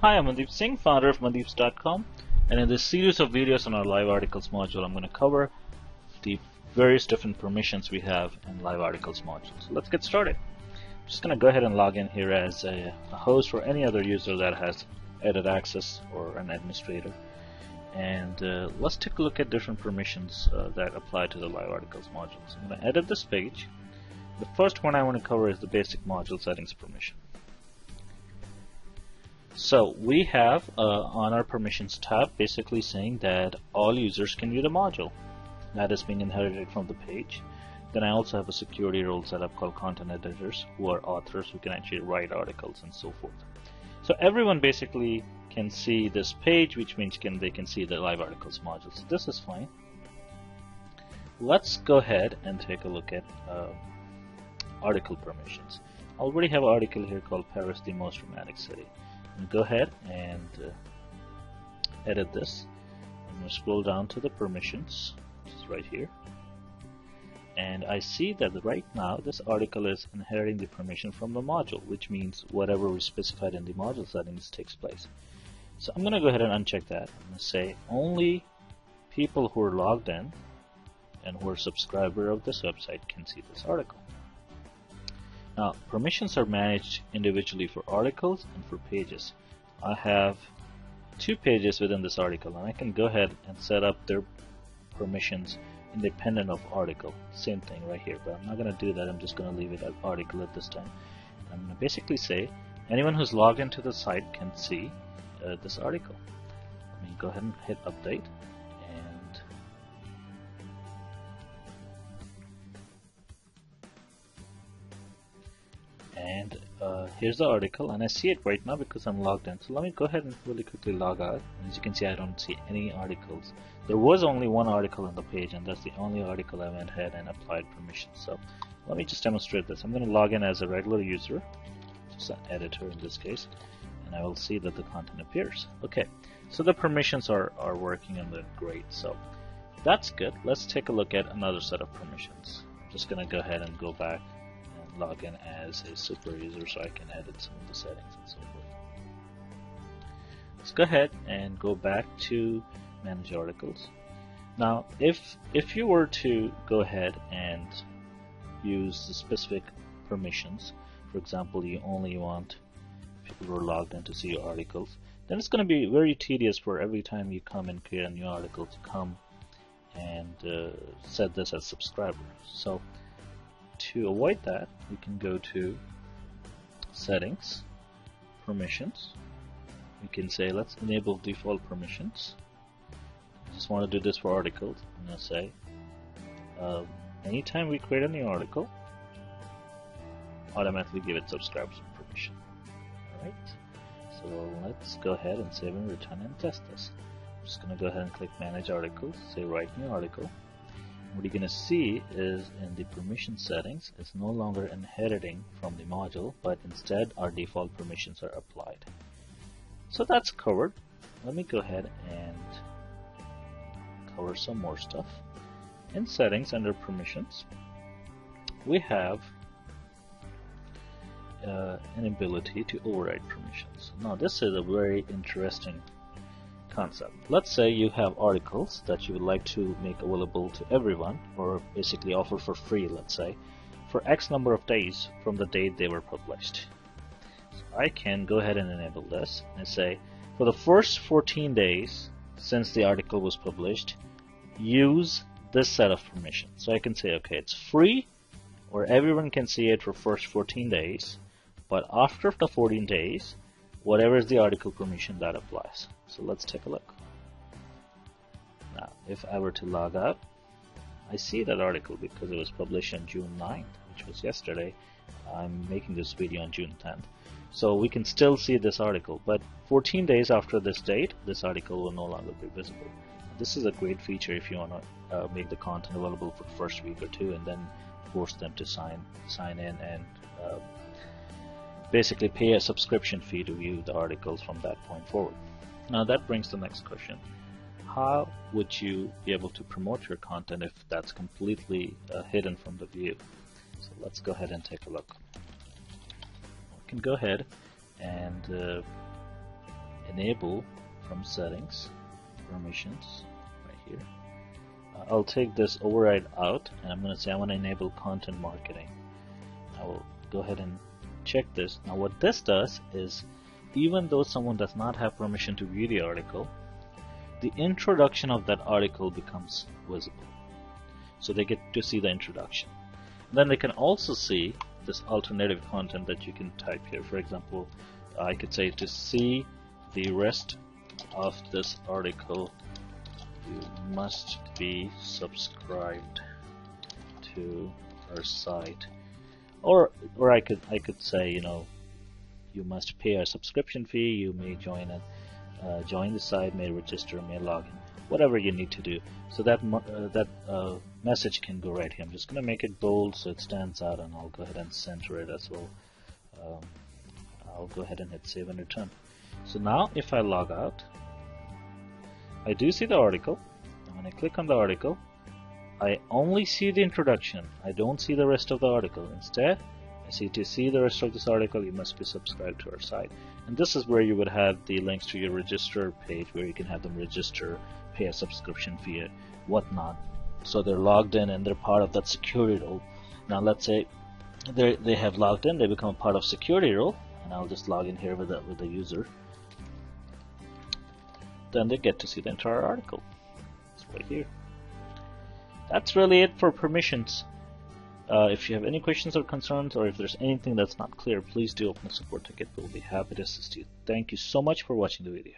Hi, I'm Mandeep Singh, founder of Mandeeps.com, and in this series of videos on our live articles module, I'm going to cover the various different permissions we have in live articles module. So let's get started. I'm just going to go ahead and log in here as a host or any other user that has edit access or an administrator. And let's take a look at different permissions that apply to the live articles module. So I'm going to edit this page. The first one I want to cover is the basic module settings permission. So we have on our permissions tab basically saying that all users can view the module. That is being inherited from the page. Then I also have a security role set up called content editors, who are authors who can actually write articles and so forth. So everyone basically can see this page, which means they can see the live articles module. So this is fine. Let's go ahead and take a look at article permissions. I already have an article here called Paris, the most romantic city. And go ahead and edit this. I'm going to scroll down to the permissions, which is right here. And I see that right now this article is inheriting the permission from the module, which means whatever we specified in the module settings takes place. So I'm going to go ahead and uncheck that. I'm going to say only people who are logged in and who are subscriber of this website can see this article. Now, permissions are managed individually for articles and for pages. I have 2 pages within this article, and I can go ahead and set up their permissions independent of article. Same thing right here, but I'm not going to do that. I'm just going to leave it at article at this time. I'm going to basically say anyone who's logged into the site can see this article. Let me go ahead and hit update. And here's the article, and I see it right now because I'm logged in. So let me go ahead and really quickly log out. As you can see, I don't see any articles. There was only one article on the page, and that's the only article I went ahead and applied permissions. So let me just demonstrate this. I'm going to log in as a regular user, just an editor in this case, and I will see that the content appears. Okay, so the permissions are working and they're great. So that's good. Let's take a look at another set of permissions. I'm just going to go ahead and go back log in as a super user so I can edit some of the settings and so forth. Let's go ahead and go back to manage articles. Now if you were to go ahead and use the specific permissions, for example you only want people who are logged in to see your articles, then it's going to be very tedious for every time you come and create a new article to come and set this as subscriber. So to avoid that, we can go to settings, permissions. We can say let's enable default permissions. I just want to do this for articles. I'm going to say anytime we create a new article, automatically give it subscribers permission. Alright, so let's go ahead and save and return and test this. I'm just going to go ahead and click manage articles, say write new article. What you're going to see is in the permission settings, it's no longer inheriting from the module, but instead our default permissions are applied. So that's covered. Let me go ahead and cover some more stuff. In settings under permissions, we have an ability to override permissions. Now this is a very interesting concept. Let's say you have articles that you would like to make available to everyone, or basically offer for free, let's say, for X number of days from the date they were published. So I can go ahead and enable this and say for the first 14 days since the article was published, use this set of permissions. So I can say okay, it's free, or everyone can see it for first 14 days, but after the 14 days, whatever is the article permission, that applies. So let's take a look. Now, if I were to log out, I see that article because it was published on June 9th, which was yesterday. I'm making this video on June 10th. So we can still see this article, but 14 days after this date, this article will no longer be visible. This is a great feature if you want to make the content available for the first week or two and then force them to sign in and basically pay a subscription fee to view the articles from that point forward. Now that brings the next question. How would you be able to promote your content if that's completely hidden from the view? So let's go ahead and take a look. We can go ahead and enable from settings, permissions, right here. I'll take this override out, and I'm going to say I want to enable content marketing. I will go ahead and check this. Now what this does is, even though someone does not have permission to view the article, the introduction of that article becomes visible. So they get to see the introduction. And then they can also see this alternative content that you can type here. For example, I could say, to see the rest of this article, you must be subscribed to our site. Or I could say, you must pay a subscription fee. You may join the site, may register, may log in, whatever you need to do. So that message can go right here. I'm just going to make it bold so it stands out, and I'll go ahead and center it as well. I'll go ahead and hit save and return. So now if I log out, I do see the article, and when I click on the article, I only see the introduction. I don't see the rest of the article. Instead, I see, to see the rest of this article, you must be subscribed to our site. And this is where you would have the links to your register page, where you can have them register, pay a subscription fee, whatnot. So they're logged in and they're part of that security role. Now let's say they have logged in, they become a part of security role, and I'll just log in here with the user. Then they get to see the entire article. It's right here. That's really it for permissions. If you have any questions or concerns, or if there's anything that's not clear, please do open a support ticket. We'll be happy to assist you. Thank you so much for watching the video.